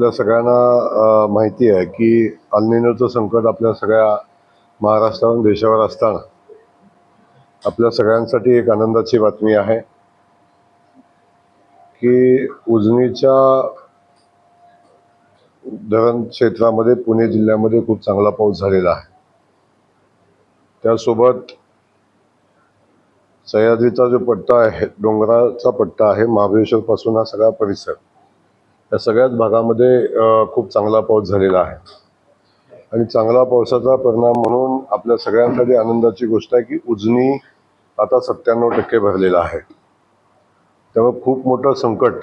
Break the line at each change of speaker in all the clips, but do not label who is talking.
आपल्या सगळ्यांना माहिती आहे की अल निनोचं संकट आपल्या सगळ्या महाराष्ट्रावर देशावर असताना आपल्या सगळ्यांसाठी एक आनंदाची बातमी आहे की उजनीच्या धरण क्षेत्रामध्ये पुणे जिल्ह्यामध्ये खूप चांगला पाऊस झालेला आहे। त्यासोबत सह्याद्रीचा जो पट्टा आहे, डोंगराचा पट्टा आहे, महाबळेश्वर पासून हा सगळा परिसर, या सगळ्याच भागामध्ये खूप चांगला पाऊस झालेला आहे। आणि चांगला पावसाचा परिणाम म्हणून आपल्या सगळ्यांसाठी आनंदाची गोष्ट आहे की उजनी आता 97% भरलेला आहे। त्यामुळे खूप मोठं संकट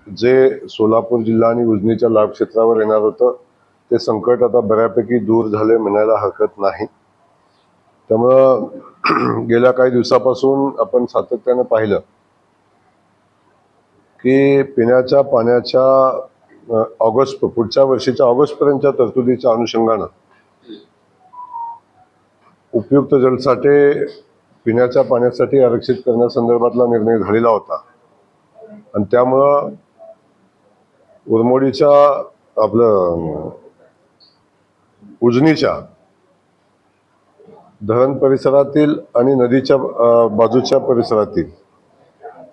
जे सोलापूर जिल्हा आणि उजनीच्या लाभ क्षेत्रावर येणार होतं ते संकट आता बऱ्यापैकी दूर झाले म्हणायला हरकत नाही। त्यामुळं गेल्या काही दिवसापासून आपण सातत्याने पाहिलं की पिण्याच्या पाण्याच्या पुढच्या वर्षीच्या ऑगस्टपर्यंतच्या तरतुदीच्या अनुषंगानं उपयुक्त जलसाठे पिण्याच्या पाण्यासाठी आरक्षित करण्यासंदर्भातला निर्णय झालेला होता। आणि त्यामुळं उरमोडीच्या उजनीच्या धरण परिसरातील आणि नदीच्या बाजूच्या परिसरातील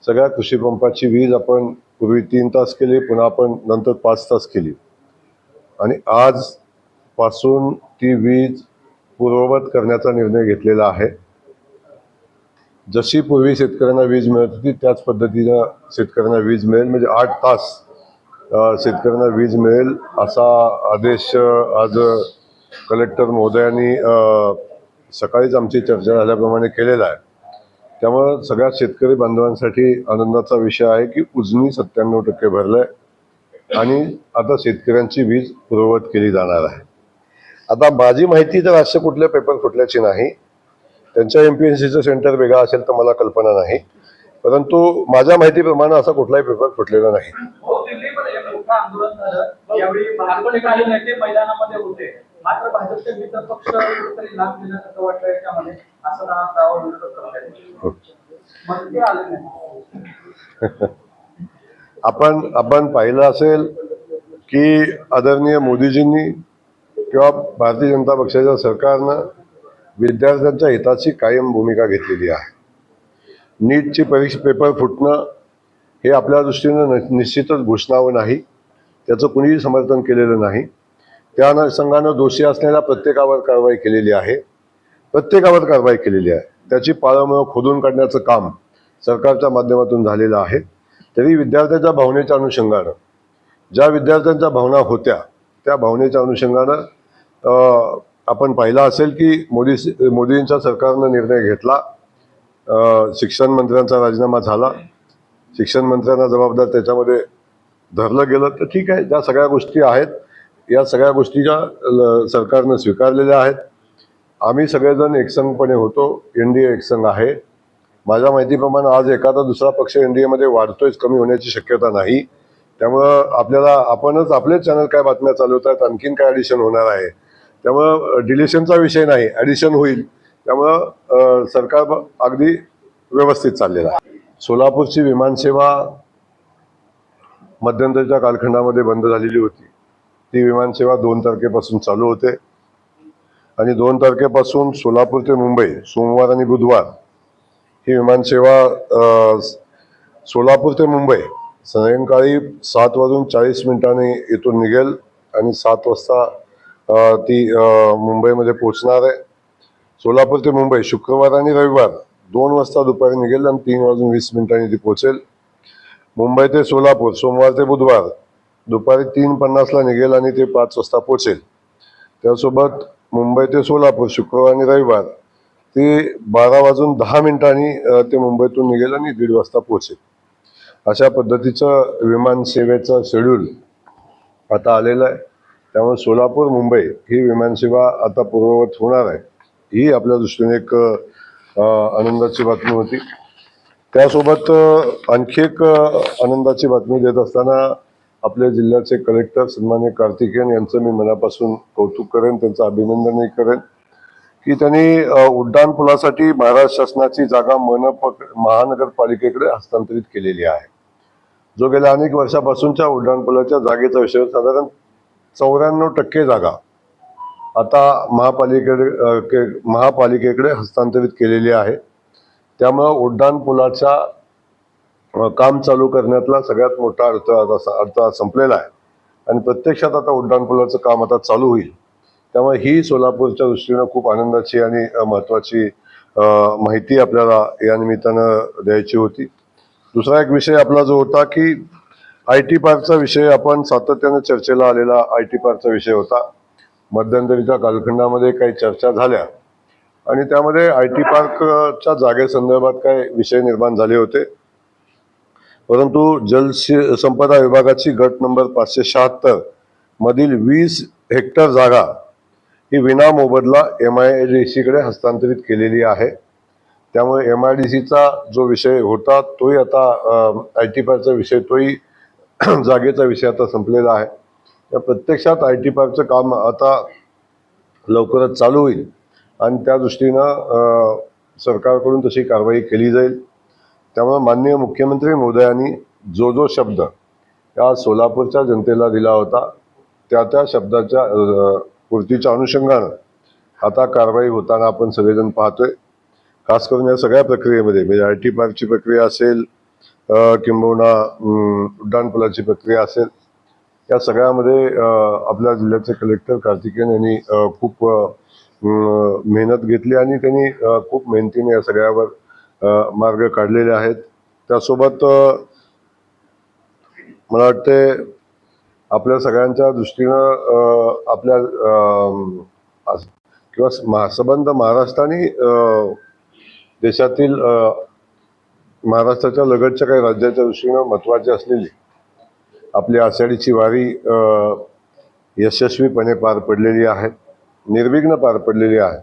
सगळ्या कृषी पंपाची वीज आपण पूर्वी 3 तास केली, पुन्हा आपण नंतर 5 तास केली आणि आज पासून ती वीज पूर्ववत करण्याचा निर्णय घेतलेला आहे। जशी पूर्वी शेतकऱ्यांना वीज मिळत होती त्याच पद्धतीनं शेतकऱ्यांना वीज मिळेल, म्हणजे 8 तास शेतकऱ्यांना वीज मिळेल असा आदेश आज कलेक्टर महोदयांनी सकाळीच आमची चर्चा झाल्याप्रमाणे केलेला आहे। त्यामुळे सगळ्या शेतकरी बांधवांसाठी आनंदाचा विषय आहे की उजनी 97% भरलंय आणि आता शेतकऱ्यांची वीज पूर्ववत केली जाणार आहे। आता माझी माहिती तर अशा कुठल्या पेपर फुटल्याची नाही, त्यांच्या एमपीएससीचं सेंटर वेगळा असेल तर मला कल्पना नाही, परंतु माझ्या माहितीप्रमाणे असा कुठलाही पेपर फुटलेला नाही।
मात्र भाजपचे मित्र पक्ष कुठेतरी लाभ दिल्यासारखं वाटतं याच्यामध्ये, असं दावा विरोधक करतात। मग ते आले नाही।
आपण पाहिलं असेल की आदरणीय मोदीजींनी किंवा भारतीय जनता पक्षाच्या सरकारनं विद्यार्थ्यांच्या हिताची कायम भूमिका घेतलेली आहे। नीटची परीक्षा पेपर फुटणं हे आपल्या दृष्टीनं निश्चितच घोषणावं नाही, त्याचं कुणीही समर्थन केलेलं नाही। त्या अनुषंगानं दोषी असलेल्या प्रत्येकावर कारवाई केलेली आहे, त्याची पाळंमुळं खोदून काढण्याचं काम सरकारच्या माध्यमातून झालेलं आहे। तरी विद्यार्थ्यांच्या भावनेच्या अनुषंगानं ज्या विद्यार्थ्यांच्या भावना होत्या त्या भावनेच्या अनुषंगानं आपण पाहिलं असेल की मोदींच्या सरकारनं निर्णय घेतला, शिक्षण मंत्र्यांचा राजीनामा झाला, शिक्षण मंत्र्यांना जबाबदार त्याच्यामध्ये धरलं गेलं, तर ठीक आहे, ज्या सगळ्या गोष्टी आहेत या सगळ्या गोष्टीच्या सरकारनं स्वीकारलेल्या आहेत। आम्ही सगळेजण एकसंघपणे होतो, एनडीए एकसंघ आहे। माझ्या माहितीप्रमाणे आज एखादा दुसरा पक्ष एनडीएमध्ये वाढतोयच, कमी होण्याची शक्यता नाही। त्यामुळं आपणच आपलेच चॅनल काय बातम्या चालवत आहेत, आणखीन काय ॲडिशन होणार आहे, त्यामुळं डिलिशनचा विषय नाही, ॲडिशन होईल। त्यामुळं सरकार अगदी व्यवस्थित चाललेलं आहे। सोलापूरची विमानसेवा मध्यंतरीच्या कालखंडामध्ये बंद झालेली होती, ती विमानसेवा 2 तारखेपासून चालू होते आणि 2 तारखेपासून सोलापूर ते मुंबई सोमवार आणि बुधवार ही विमानसेवा सोलापूर ते मुंबई सायंकाळी 7:40 इथून निघेल आणि 7 वाजता ती मुंबईमध्ये पोहोचणार आहे। सोलापूर ते मुंबई शुक्रवार आणि रविवार 2 वाजता दुपारी निघेल आणि 3:20 ती पोहोचेल। मुंबई ते सोलापूर सोमवार ते बुधवार दुपारी 3:50 निघेल आणि ते 5 वाजता पोहोचेल। त्यासोबत मुंबई ते सोलापूर शुक्रवार आणि रविवार ते 12:10 ते मुंबईतून निघेल आणि 1:30 वाजता पोहोचेल। अशा पद्धतीचं विमान सेवेचं शेड्यूल आता आलेलं आहे। त्यामुळे सोलापूर मुंबई ही विमानसेवा आता पूर्ववत होणार आहे, ही आपल्या दृष्टीने एक आनंदाची बातमी होती। त्यासोबत आणखी एक आनंदाची बातमी देत असताना आपल्या जिल्ह्याचे कलेक्टर सन्माननीय कार्तिकेयन यांचं मी मनापासून कौतुक करेन, त्यांचं अभिनंदनही करेन की त्यांनी उड्डाणपुलासाठी महाराष्ट्र शासनाची जागा महानगरपालिकेकडे हस्तांतरित केलेली आहे। जो गेल्या अनेक वर्षापासूनच्या उड्डाणपुलाच्या जागेचा विषय होता. साधारण 94% जागा आता महापालिकेकडे हस्तांतरित केलेली आहे. त्यामुळं उड्डाणपुलाच्या काम चालू करण्यातला सगळ्यात मोठा अडथळा संपलेला आहे आणि प्रत्यक्षात आता उड्डाणपुलाचं काम आता चालू होईल. त्यामुळे ही सोलापूरच्या दृष्टीनं खूप आनंदाची आणि महत्त्वाची माहिती आपल्याला या निमित्तानं द्यायची होती. दुसरा एक विषय आपला जो होता की IT पार्कचा विषय, आपण सातत्यानं चर्चेला आलेला IT पार्कचा विषय होता. मध्यंतरीच्या कालखंडामध्ये काही चर्चा झाल्या आणि त्यामध्ये IT पार्कच्या जागेसंदर्भात काही विषय निर्माण झाले होते. परंतु जलसंपदा विभागाची गट नंबर 576 मधील 20 हेक्टर जागा ही विना मोबदला MIDC कडे हस्तांतरित केलेली आहे. त्यामुळे MIDCचा जो विषय होता तोही आता IT पार्कचा विषय तोही जागेचा विषय आता संपलेला आहे. त्या प्रत्यक्षात IT पार्कचं काम आता लवकरच चालू होईल आणि त्या दृष्टीनं सरकारकडून तशी कारवाई केली जाईल. त्यामुळे माननीय मुख्यमंत्री महोदयांनी जो शब्द या सोलापूरच्या जनतेला दिला होता त्या शब्दाच्या पूर्तीच्या अनुषंगानं आता कारवाई होताना आपण सगळेजण पाहतोय. खास करून या सगळ्या प्रक्रियेमध्ये म्हणजे IT पार्कची प्रक्रिया असेल किंबहुना उड्डाणपुलाची प्रक्रिया असेल, या सगळ्यामध्ये आपल्या जिल्ह्याचे कलेक्टर कार्तिकेयन यांनी खूप मेहनत घेतली आणि त्यांनी खूप मेहनतीने या सगळ्यावर मार्ग काढलेले आहेत. त्यासोबत मला वाटते आपल्या सगळ्यांच्या दृष्टीनं आपल्या किंवा संबंध महाराष्ट्र आणि देशातील महाराष्ट्राच्या लगतच्या काही राज्याच्या दृष्टीनं महत्त्वाची असलेली आपली आषाढीची वारी यशस्वीपणे पार पडलेली आहे, निर्विघ्न पार पडलेली आहे.